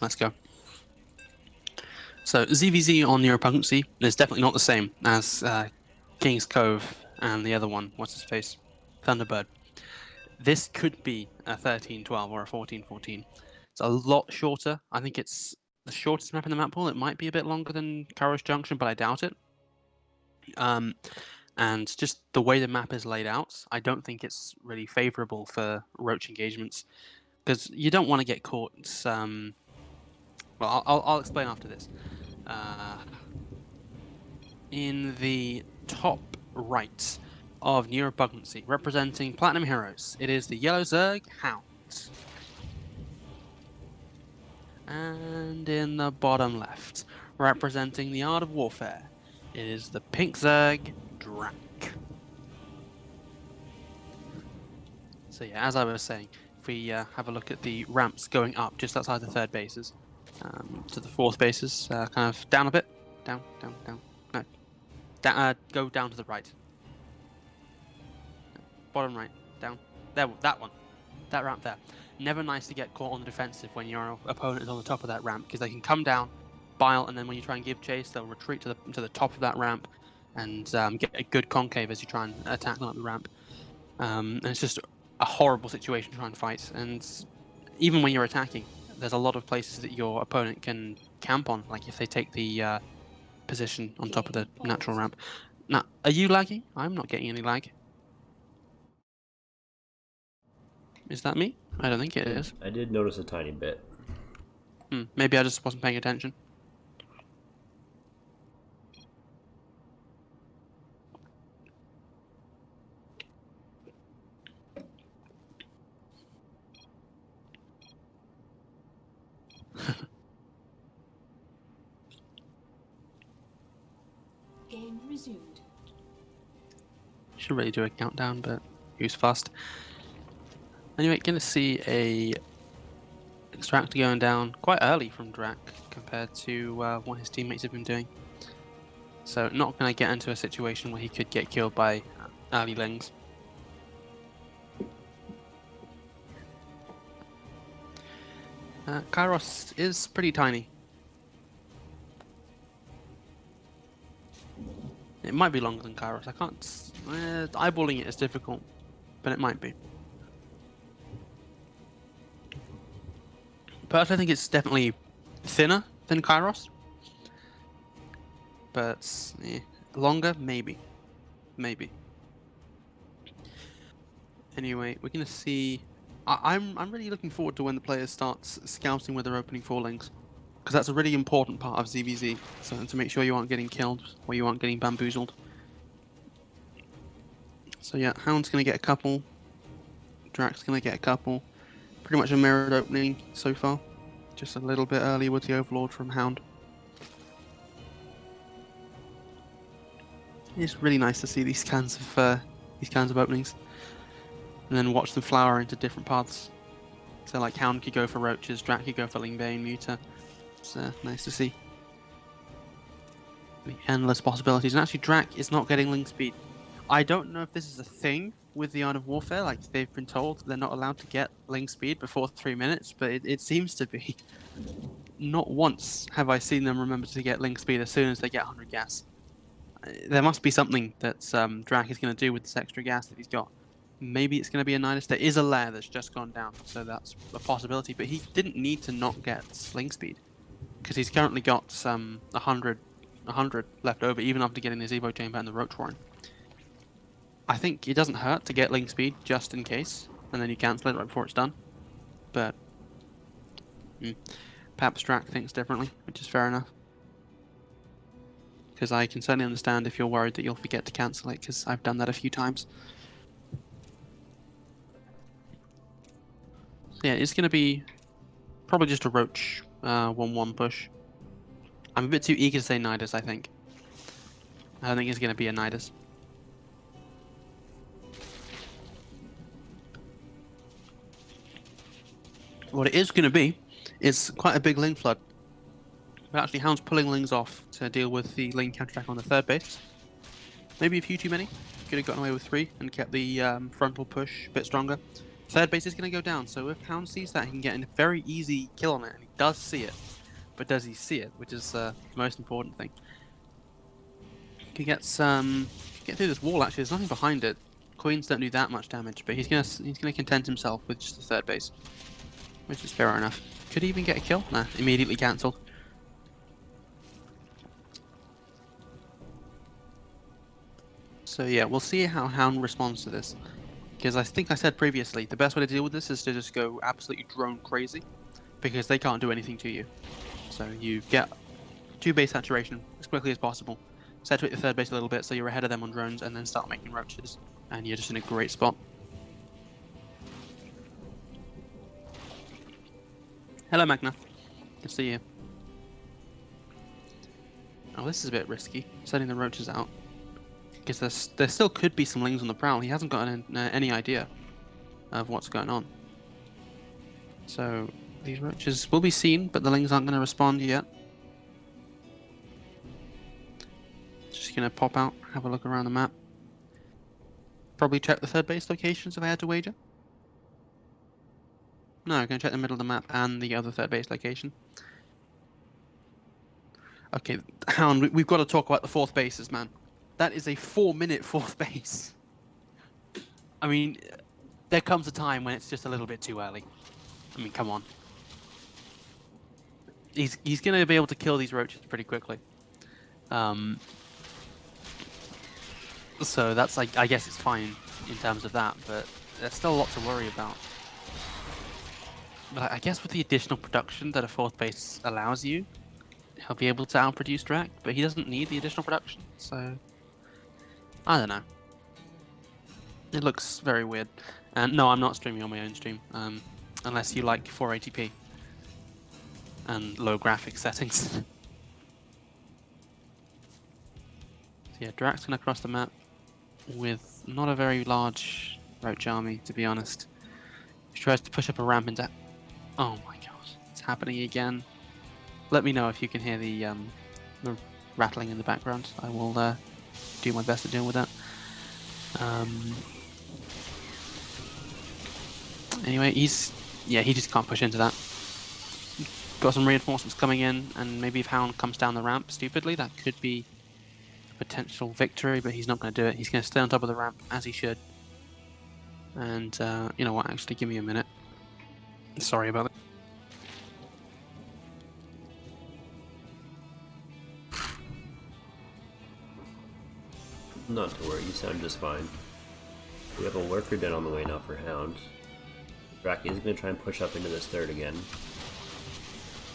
Let's go. So ZvZ on neuropungency is definitely not the same as King's Cove and the other one. What's his face? Thunderbird. This could be a 13-12 or a 14-14. It's a lot shorter. I think it's the shortest map in the map pool. It might be a bit longer than Kairos Junction, but I doubt it. And just the way the map is laid out, I don't think it's really favourable for roach engagements because you don't want to get caught. Well, I'll explain after this. In the top right of neuropungency, representing Platinum Heroes, it is the yellow Zerg Hound. And in the bottom left, representing the Art of Warfare, it is the pink Zerg Drakk. So yeah, as I was saying, if we have a look at the ramps going up just outside the third bases, to the fourth bases, kind of down a bit, down, no, go down to the right, bottom right, down, there, that one, that ramp there. Never nice to get caught on the defensive when your opponent is on the top of that ramp, because they can come down, bile, and then when you try and give chase, they'll retreat to the top of that ramp and get a good concave as you try and attack them up the ramp. And it's just a horrible situation to try and fight. And even when you're attacking, there's a lot of places that your opponent can camp on, like if they take the position on top of the natural ramp. Now, are you lagging? I'm not getting any lag. Is that me? I don't think it is. I did notice a tiny bit. Maybe I just wasn't paying attention. Game resumed. Should really do a countdown, but who's fast? Anyway, gonna see a extractor going down quite early from Drakk compared to what his teammates have been doing. So not gonna get into a situation where he could get killed by early lings. Kairos is pretty tiny. It might be longer than Kairos. I can't. Eyeballing it is difficult, but it might be. Personally, I think it's definitely thinner than Kairos, but longer, maybe. Anyway, we're gonna see. I'm really looking forward to when the players start scouting where they're opening four links, because that's a really important part of ZvZ. So to make sure you aren't getting killed or you aren't getting bamboozled. So yeah, Hound's gonna get a couple. Drakk's gonna get a couple. Pretty much a mirrored opening so far. Just a little bit earlier with the Overlord from Hound. It's really nice to see these kinds of openings, and then watch them flower into different paths. So like Hound could go for roaches, Drakk could go for Lingbane, Muta. It's nice to see. The endless possibilities, and actually Drakk is not getting Ling speed. I don't know if this is a thing with the Art of Warfare, like they've been told they're not allowed to get Ling speed before 3 minutes, but it seems to be. Not once have I seen them remember to get Ling speed as soon as they get 100 gas. There must be something that Drakk is going to do with this extra gas that he's got. Maybe it's going to be a Nidus. There is a lair that's just gone down, so that's a possibility, but he didn't need to not get Ling speed, because he's currently got 100 left over, even after getting the Evo Chamber and the Roach Warren. I think it doesn't hurt to get Ling speed just in case, and then you cancel it right before it's done. But perhaps Drakk thinks differently, which is fair enough. Because I can certainly understand if you're worried that you'll forget to cancel it, because I've done that a few times. So yeah, it's going to be probably just a Roach 1-1 push. I'm a bit too eager to say Nidus, I think. I don't think it's going to be a Nidus. What it is going to be is quite a big Ling flood. But actually, Hound's pulling Lings off to deal with the Ling counterattack on the third base. Maybe a few too many. Could have gotten away with 3 and kept the frontal push a bit stronger. Third base is going to go down, so if Hound sees that, he can get a very easy kill on it, and he does see it. But does he see it, which is the most important thing. He gets get through this wall. Actually, there's nothing behind it. Queens don't do that much damage, but he's gonna content himself with just the third base, which is fair enough. Could he even get a kill? Nah, immediately cancelled. So yeah, we'll see how Hound responds to this. Because I think I said previously, the best way to deal with this is to just go absolutely drone crazy, because they can't do anything to you. So you get 2 base saturation as quickly as possible, saturate the third base a little bit so you're ahead of them on drones, and then start making roaches, and you're just in a great spot. Hello Magna, good to see you. Oh, this is a bit risky, setting the roaches out. Because there still could be some lings on the prowl. He hasn't got any idea of what's going on. So these roaches will be seen, but the lings aren't going to respond yet. Just going to pop out, have a look around the map. Probably check the third base locations if I had to wager. No, I'm going to check the middle of the map and the other third base location. Okay, Hound, we've got to talk about the fourth bases, man. That is a 4-minute fourth base. I mean, there comes a time when it's just a little bit too early. I mean, come on. He's going to be able to kill these roaches pretty quickly. So that's, like, I guess it's fine in terms of that, but there's still a lot to worry about. But I guess with the additional production that a fourth base allows you, he'll be able to outproduce drakk, but he doesn't need the additional production, so I don't know. It looks very weird. And no, I'm not streaming on my own stream, unless you like 480p and low graphics settings. So yeah, drakk's gonna cross the map with not a very large roach army, to be honest. He tries to push up a ramp into... Oh my gosh, it's happening again. Let me know if you can hear the rattling in the background. I will do my best to deal with that. Anyway, he just can't push into that. Got some reinforcements coming in, and maybe if Hound comes down the ramp stupidly, that could be a potential victory, but he's not going to do it. He's going to stay on top of the ramp, as he should. And, you know what, actually, give me a minute. Sorry about it. Not to worry, you sound just fine. We have a lurker den on the way now for Hound. Drakk is going to try and push up into this third again.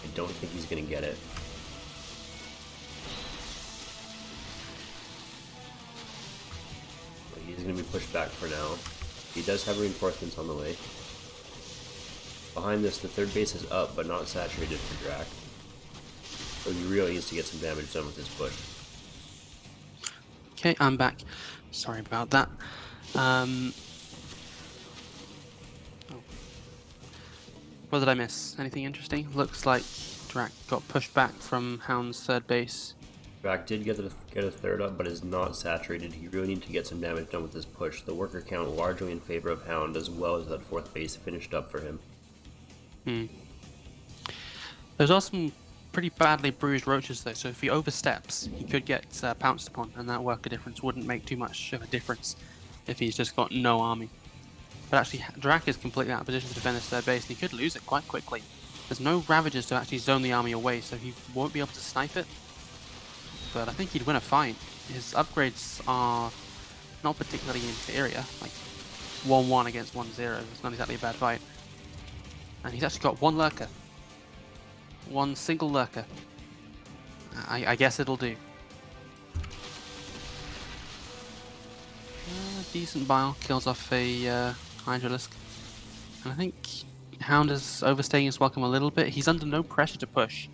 I don't think he's going to get it. But he's going to be pushed back for now. He does have reinforcements on the way. Behind this, the third base is up, but not saturated for drakk. So he really needs to get some damage done with this push. Okay, I'm back. Sorry about that. What did I miss? Anything interesting? Looks like drakk got pushed back from Hound's third base. Drakk did get a third up, but is not saturated. He really needs to get some damage done with this push. The worker count largely in favor of Hound, as well as that fourth base finished up for him. There's also some pretty badly bruised roaches though, so if he oversteps, he could get pounced upon, and that worker difference wouldn't make too much of a difference if he's just got no army. But actually, drakk is completely out of position to defend his third base, and he could lose it quite quickly. There's no Ravagers to actually zone the army away, so he won't be able to snipe it. But I think he'd win a fight. His upgrades are not particularly inferior, like 1-1 against 1-0. It's not exactly a bad fight. And he's actually got one lurker. One single lurker. I guess it'll do. Decent bile, kills off a Hydralisk. And I think Hound is overstaying his welcome a little bit. He's under no pressure to push.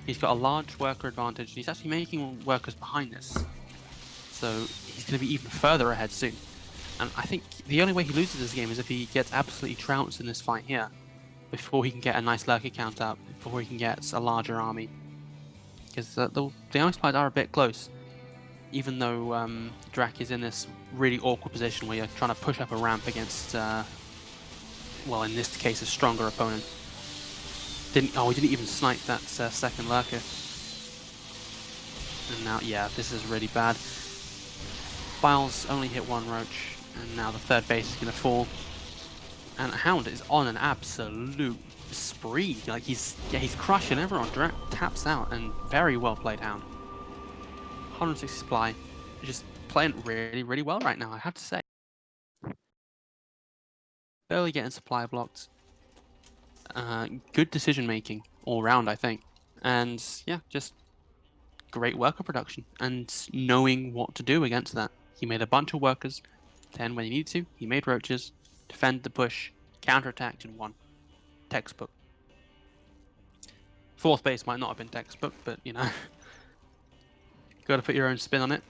He's got a large worker advantage. He's actually making workers behind this. So he's going to be even further ahead soon. And I think the only way he loses this game is if he gets absolutely trounced in this fight here, before he can get a nice lurker count up, before he can get a larger army. Because the army supplies are a bit close. Even though drakk is in this really awkward position where you're trying to push up a ramp against well, in this case, a stronger opponent. He didn't even snipe that second lurker. And now, yeah, this is really bad. Biles only hit one roach, and now the third base is going to fall. And Hound is on an absolute spree. Like, he's crushing everyone. Drakk taps out, and very well played, Hound. 160 supply, just playing really, really well right now, I have to say. Barely getting supply blocked. Good decision making all round, I think. And yeah, just great worker production and knowing what to do against that. He made a bunch of workers, then when he needed to, he made roaches, defended the push, counterattacked, and won. Textbook. Fourth base might not have been textbook, but you know, gotta put your own spin on it.